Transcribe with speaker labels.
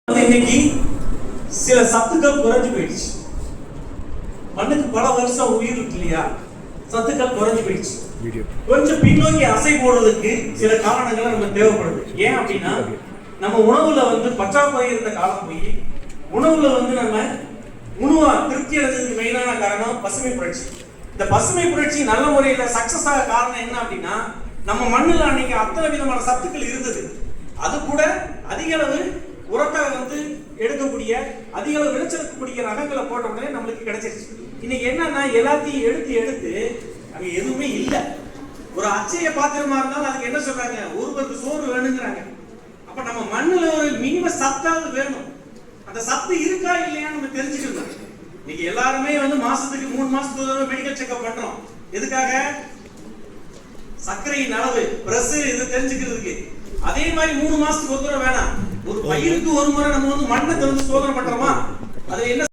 Speaker 1: இன்னைக்கு சில சத்துக்கள் குறைஞ்சு போயிடுச்சு. மண்ணுக்கு பல வருஷம் உயிர் இருக்கு இல்லையா, சத்துக்கள் குறைஞ்சு போயிடுச்சு. கொஞ்சம் பின்னோக்கி அசை போடுறதுக்கு சில காரணங்கள் நமக்கு தேவைப்படுது. ஏன் அப்படின்னா, நம்ம உணவுல பற்றாக்குறை இருந்த காலம் போய் உணவுல நம்ம உணவா திருப்தி அடைஞ்சதுக்கு மெயினான காரணம் பசுமை புரட்சி. இந்த பசுமை புரட்சி நல்ல முறையில சக்சஸ் ஆக காரணம் என்ன அப்படின்னா, நம்ம மண்ணுல அன்னைக்கு அத்தனை விதமான சத்துக்கள் இருந்தது. அது கூட அதிக அளவு உரத்தை எடுக்கக்கூடிய அதிக அளவு விளைச்சலுக்கூடிய ரகங்களை போட்ட உடனே நம்மளுக்கு கிடைச்சிருச்சு. இன்னைக்கு என்னன்னா, எல்லாத்தையும் எடுத்து அங்க எதுவுமே இல்லை. ஒரு அச்சய பாத்திரமா இருந்தாலும் அதுக்கு என்ன சொல்றாங்க, ஒருவருக்கு சோறு வேணுங்கிறாங்க. அப்ப நம்ம மண்ணுல ஒரு மினிமம் சத்தாவது வேணும். அந்த சத்து இருக்கா இல்லையான்னு நம்ம தெரிஞ்சுக்கணும். இன்னைக்கு எல்லாருமே மாசத்துக்கு 3 மாசத்துக்கு மெடிக்கல் செக்அப் பண்றோம். எதுக்காக? சர்க்கரையின் அளவு, பிரஸ் இது தெரிஞ்சுக்கிறதுக்கு. அதே மாதிரி 3 மாசத்துக்கு ஒரு தடவை வேணாம், ஒரு பயிருக்கு ஒரு முறை நம்ம மண்ணை சோதனை பண்றோமா, அது என்ன